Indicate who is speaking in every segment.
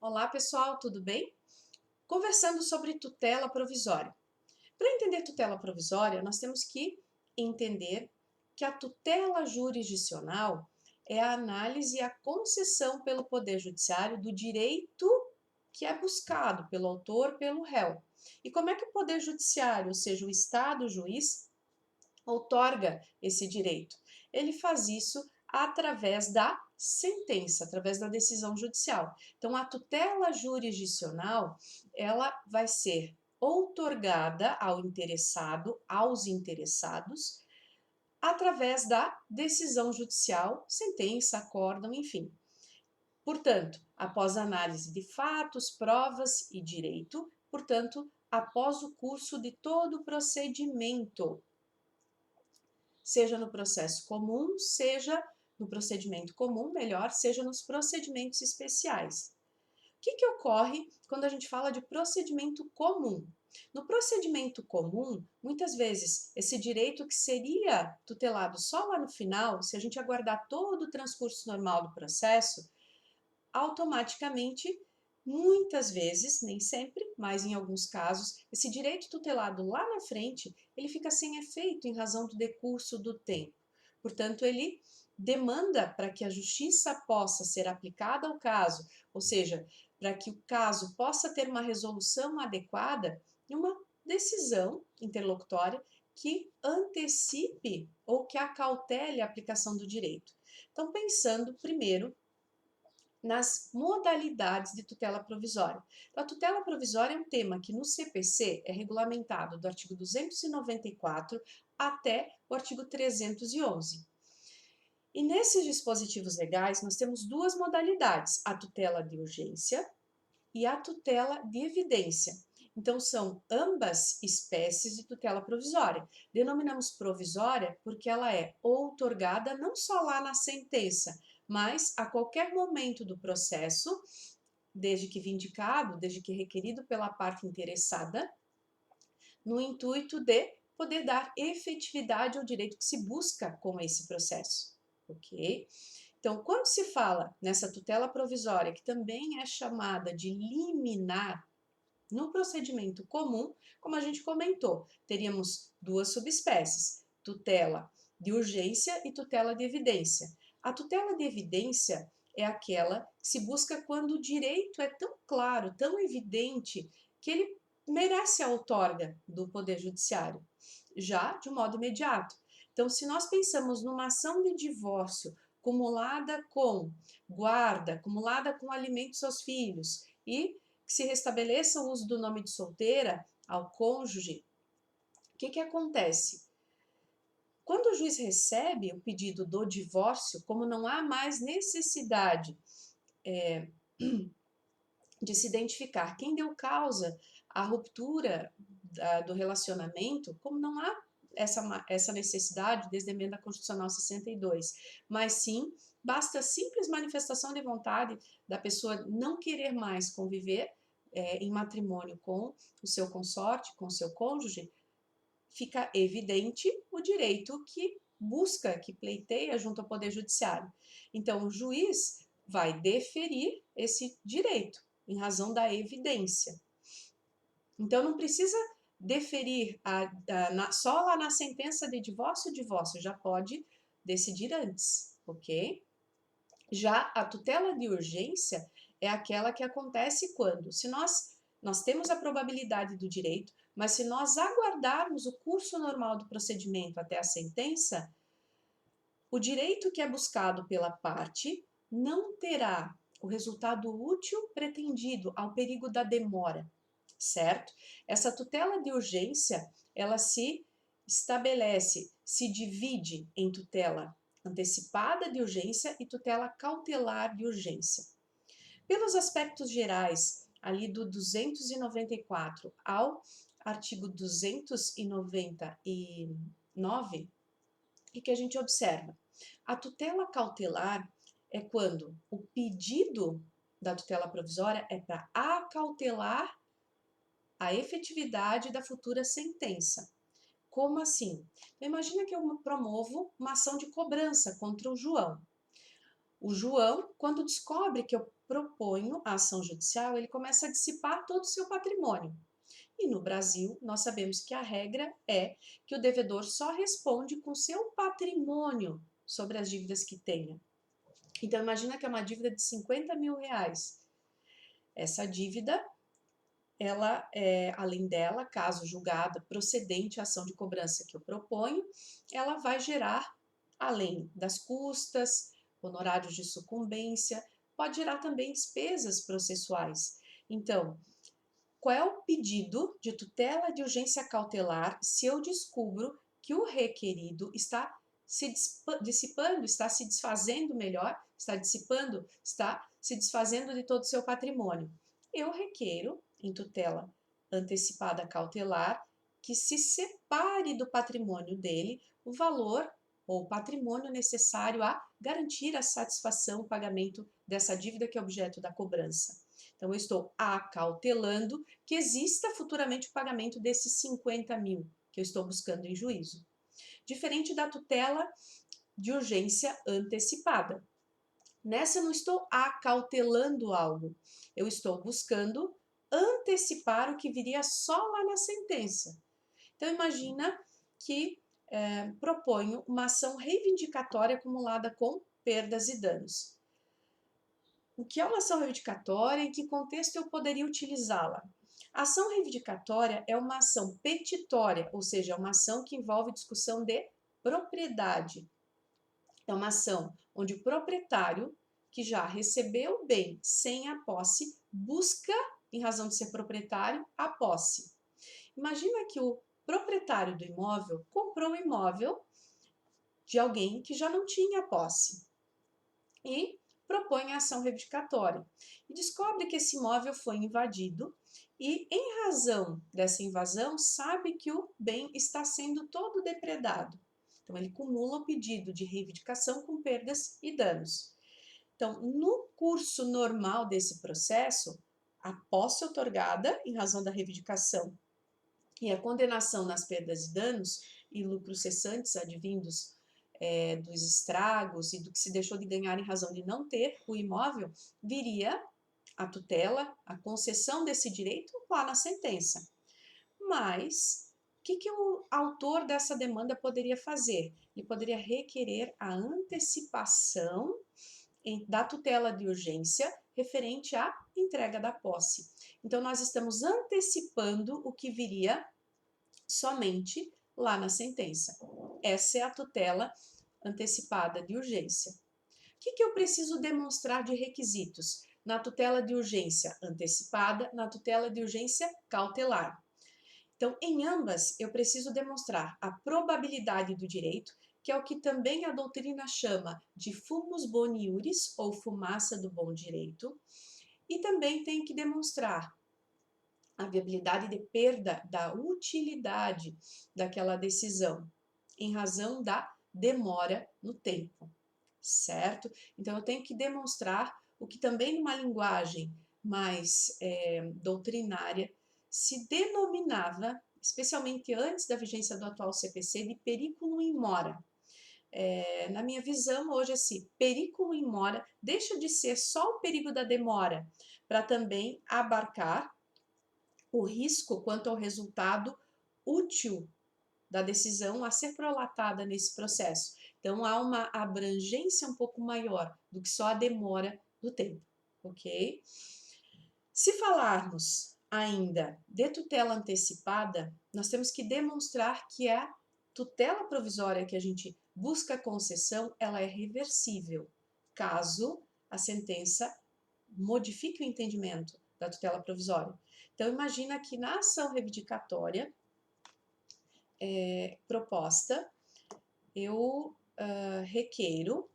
Speaker 1: Olá, pessoal, tudo bem? Conversando sobre tutela provisória. Para entender tutela provisória, nós temos que entender que a tutela jurisdicional é a análise e a concessão pelo Poder Judiciário do direito que é buscado pelo autor, pelo réu. E como é que o Poder Judiciário, ou seja, o Estado, o juiz, outorga esse direito? Ele faz isso através da sentença, através da decisão judicial. Então, a tutela jurisdicional, ela vai ser outorgada ao interessado, aos interessados, através da decisão judicial, sentença, acórdão, enfim. Portanto, após análise de fatos, provas e direito, portanto, após o curso de todo o procedimento, seja no processo comum, seja no procedimento comum, melhor, seja nos procedimentos especiais. O que ocorre quando a gente fala de procedimento comum? No procedimento comum, muitas vezes, esse direito que seria tutelado só lá no final, se a gente aguardar todo o transcurso normal do processo, automaticamente, muitas vezes, nem sempre, mas em alguns casos, esse direito tutelado lá na frente, ele fica sem efeito em razão do decurso do tempo. Portanto, ele demanda para que a justiça possa ser aplicada ao caso, ou seja, para que o caso possa ter uma resolução adequada e uma decisão interlocutória que antecipe ou que acautele a aplicação do direito. Então, pensando primeiro nas modalidades de tutela provisória. A tutela provisória é um tema que no CPC é regulamentado do artigo 294 até o artigo 311. E nesses dispositivos legais nós temos duas modalidades, a tutela de urgência e a tutela de evidência. Então, são ambas espécies de tutela provisória. Denominamos provisória porque ela é outorgada não só lá na sentença, mas a qualquer momento do processo, desde que vindicado, desde que requerido pela parte interessada, no intuito de poder dar efetividade ao direito que se busca com esse processo, ok? Então, quando se fala nessa tutela provisória, que também é chamada de liminar, no procedimento comum, como a gente comentou, teríamos duas subespécies, tutela de urgência e tutela de evidência. A tutela de evidência é aquela que se busca quando o direito é tão claro, tão evidente, que ele merece a outorga do Poder Judiciário, já de um modo imediato. Então, se nós pensamos numa ação de divórcio acumulada com guarda, acumulada com alimentos aos filhos e que se restabeleça o uso do nome de solteira ao cônjuge, o que acontece? Quando o juiz recebe o pedido do divórcio, como não há mais necessidade de se identificar quem deu causa à ruptura do relacionamento, como não há essa necessidade desde a emenda constitucional 62, mas sim basta a simples manifestação de vontade da pessoa não querer mais conviver em matrimônio com o seu consorte, com o seu cônjuge, fica evidente o direito que busca, que pleiteia junto ao Poder Judiciário. Então, o juiz vai deferir esse direito em razão da evidência. Então, não precisa deferir só lá na sentença de divórcio, o divórcio já pode decidir antes, ok? Já a tutela de urgência é aquela que acontece quando, se nós temos a probabilidade do direito, mas se nós aguardarmos o curso normal do procedimento até a sentença, o direito que é buscado pela parte não terá o resultado útil pretendido ao perigo da demora, certo? Essa tutela de urgência, ela se estabelece, se divide em tutela antecipada de urgência e tutela cautelar de urgência. Pelos aspectos gerais, ali do 294 ao artigo 299, o que a gente observa? A tutela cautelar é quando o pedido da tutela provisória é para acautelar a efetividade da futura sentença. Como assim? Então, imagina que eu promovo uma ação de cobrança contra o João. O João, quando descobre que eu proponho a ação judicial, ele começa a dissipar todo o seu patrimônio. E no Brasil, nós sabemos que a regra é que o devedor só responde com seu patrimônio sobre as dívidas que tenha. Então, imagina que é uma dívida de 50 mil reais. Essa dívida, ela, além dela, caso julgada procedente a ação de cobrança que eu proponho, ela vai gerar, além das custas, honorários de sucumbência, pode gerar também despesas processuais. Então, qual é o pedido de tutela de urgência cautelar se eu descubro que o requerido está se dissipando, está se desfazendo melhor, está dissipando, está se desfazendo de todo o seu patrimônio? Eu requeiro, em tutela antecipada cautelar, que se separe do patrimônio dele o valor ou patrimônio necessário a garantir a satisfação, o pagamento dessa dívida que é objeto da cobrança. Então, eu estou acautelando que exista futuramente o pagamento desses 50 mil que eu estou buscando em juízo. Diferente da tutela de urgência antecipada. Nessa, eu não estou acautelando algo, eu estou buscando antecipar o que viria só lá na sentença. Então, imagina que proponho uma ação reivindicatória acumulada com perdas e danos. O que é uma ação reivindicatória e em que contexto eu poderia utilizá-la? A ação reivindicatória é uma ação petitória, ou seja, é uma ação que envolve discussão de propriedade. É uma ação onde o proprietário, que já recebeu o bem sem a posse, busca, em razão de ser proprietário, a posse. Imagina que o proprietário do imóvel comprou o imóvel de alguém que já não tinha posse e propõe a ação reivindicatória e descobre que esse imóvel foi invadido e, em razão dessa invasão, sabe que o bem está sendo todo depredado. Então, ele cumula o pedido de reivindicação com perdas e danos. Então, no curso normal desse processo, a posse otorgada em razão da reivindicação e a condenação nas perdas e danos e lucros cessantes advindos dos estragos e do que se deixou de ganhar em razão de não ter o imóvel, viria a tutela, a concessão desse direito lá na sentença. Mas o que o autor dessa demanda poderia fazer? Ele poderia requerer a antecipação da tutela de urgência referente à entrega da posse. Então, nós estamos antecipando o que viria somente lá na sentença. Essa é a tutela antecipada de urgência. O que eu preciso demonstrar de requisitos na tutela de urgência antecipada, na tutela de urgência cautelar? Então, em ambas, eu preciso demonstrar a probabilidade do direito, que é o que também a doutrina chama de fumus boni iuris, ou fumaça do bom direito, e também tenho que demonstrar a viabilidade de perda da utilidade daquela decisão, em razão da demora no tempo, certo? Então, eu tenho que demonstrar o que também numa linguagem mais doutrinária se denominava, especialmente antes da vigência do atual CPC, de periculum in mora. Na minha visão, hoje, esse periculum in mora deixa de ser só o perigo da demora, para também abarcar o risco quanto ao resultado útil da decisão a ser prolatada nesse processo. Então, há uma abrangência um pouco maior do que só a demora do tempo, ok? Se falarmos ainda de tutela antecipada, nós temos que demonstrar que a tutela provisória que a gente busca concessão, ela é reversível, caso a sentença modifique o entendimento da tutela provisória. Então, imagina que na ação reivindicatória proposta, eu requeiro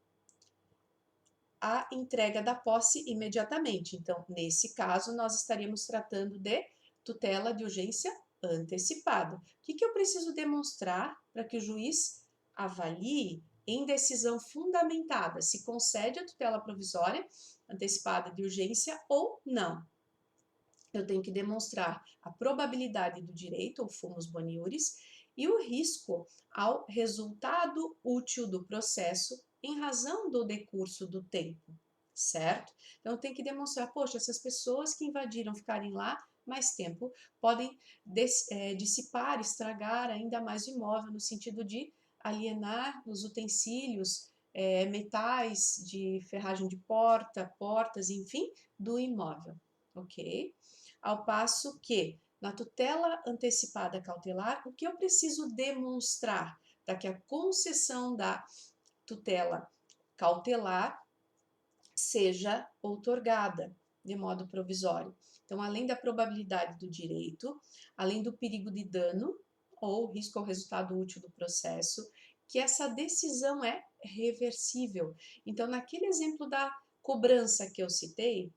Speaker 1: a entrega da posse imediatamente. Então, nesse caso, nós estaríamos tratando de tutela de urgência antecipada. O que eu preciso demonstrar para que o juiz avalie em decisão fundamentada se concede a tutela provisória antecipada de urgência ou não? Eu tenho que demonstrar a probabilidade do direito, ou fumus boni iuris, e o risco ao resultado útil do processo em razão do decurso do tempo, certo? Então tem que demonstrar, poxa, essas pessoas que invadiram ficarem lá mais tempo podem dissipar, estragar ainda mais o imóvel, no sentido de alienar os utensílios, metais de ferragem de porta, portas, enfim, do imóvel, ok? Ao passo que, na tutela antecipada cautelar, o que eu preciso demonstrar para que a concessão da tutela cautelar seja outorgada de modo provisório. Então, além da probabilidade do direito, além do perigo de dano ou risco ao resultado útil do processo, que essa decisão é reversível. Então, naquele exemplo da cobrança que eu citei,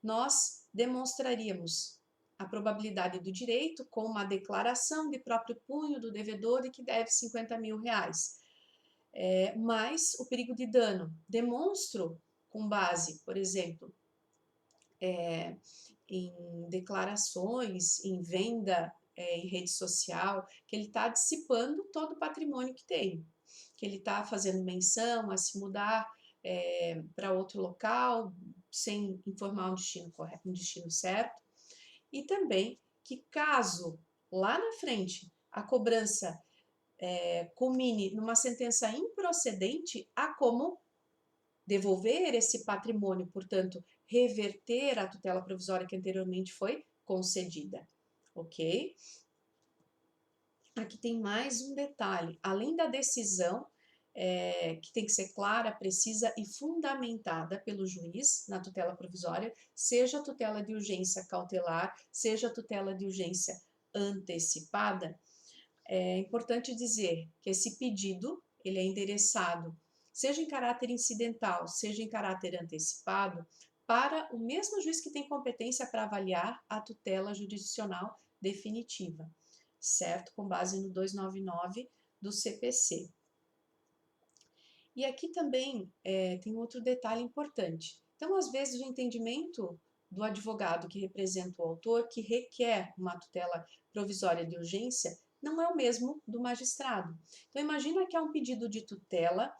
Speaker 1: nós demonstraríamos a probabilidade do direito com uma declaração de próprio punho do devedor de que deve 50 mil reais. Mais o perigo de dano. Demonstro com base, por exemplo, em declarações, em venda em rede social, que ele está dissipando todo o patrimônio que tem, que ele está fazendo menção a se mudar para outro local, sem informar um destino correto, um destino certo, e também que caso lá na frente a cobrança culmine numa sentença improcedente, há como devolver esse patrimônio, portanto, reverter a tutela provisória que anteriormente foi concedida, ok? Aqui tem mais um detalhe, além da decisão, que tem que ser clara, precisa e fundamentada pelo juiz na tutela provisória, seja a tutela de urgência cautelar, seja a tutela de urgência antecipada, é importante dizer que esse pedido, ele é endereçado, seja em caráter incidental, seja em caráter antecipado, para o mesmo juiz que tem competência para avaliar a tutela jurisdicional definitiva, certo? Com base no 299 do CPC. E aqui também tem outro detalhe importante. Então, às vezes, o entendimento do advogado que representa o autor, que requer uma tutela provisória de urgência, não é o mesmo do magistrado. Então, imagina que há um pedido de tutela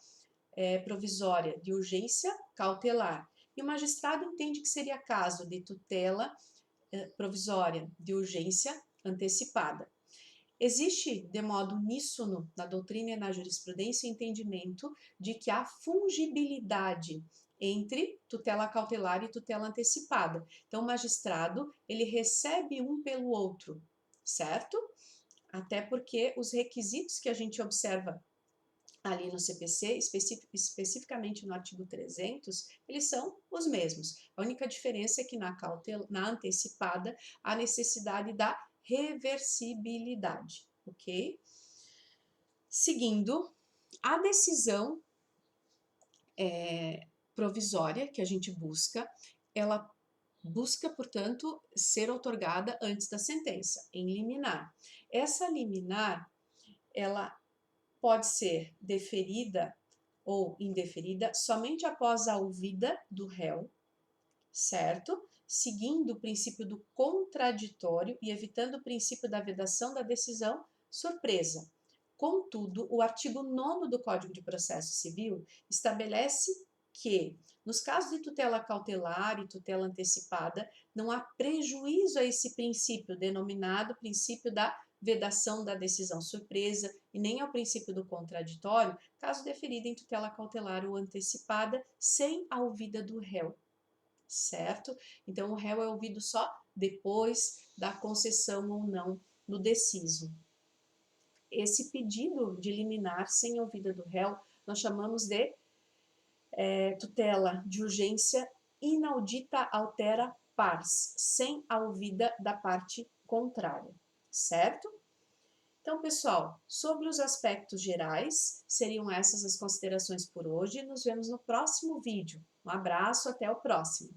Speaker 1: provisória de urgência cautelar, e o magistrado entende que seria caso de tutela provisória de urgência antecipada. Existe, de modo uníssono, na doutrina e na jurisprudência, o entendimento de que há fungibilidade entre tutela cautelar e tutela antecipada. Então, o magistrado, ele recebe um pelo outro, certo? Até porque os requisitos que a gente observa ali no CPC, especificamente no artigo 300, eles são os mesmos. A única diferença é que na antecipada há necessidade da reversibilidade, ok? Seguindo, a decisão provisória que a gente busca, ela busca, portanto, ser outorgada antes da sentença, em liminar. Essa liminar, ela pode ser deferida ou indeferida somente após a ouvida do réu, certo? Seguindo o princípio do contraditório e evitando o princípio da vedação da decisão surpresa. Contudo, o artigo 9º do Código de Processo Civil estabelece que, nos casos de tutela cautelar e tutela antecipada, não há prejuízo a esse princípio, denominado princípio da vedação da decisão surpresa, e nem ao princípio do contraditório, caso deferido em tutela cautelar ou antecipada, sem a ouvida do réu, certo? Então, o réu é ouvido só depois da concessão ou não no deciso. Esse pedido de liminar sem ouvida do réu, nós chamamos de tutela de urgência inaudita altera pars, sem a ouvida da parte contrária, certo? Então, pessoal, sobre os aspectos gerais, seriam essas as considerações por hoje. Nos vemos no próximo vídeo. Um abraço, até o próximo.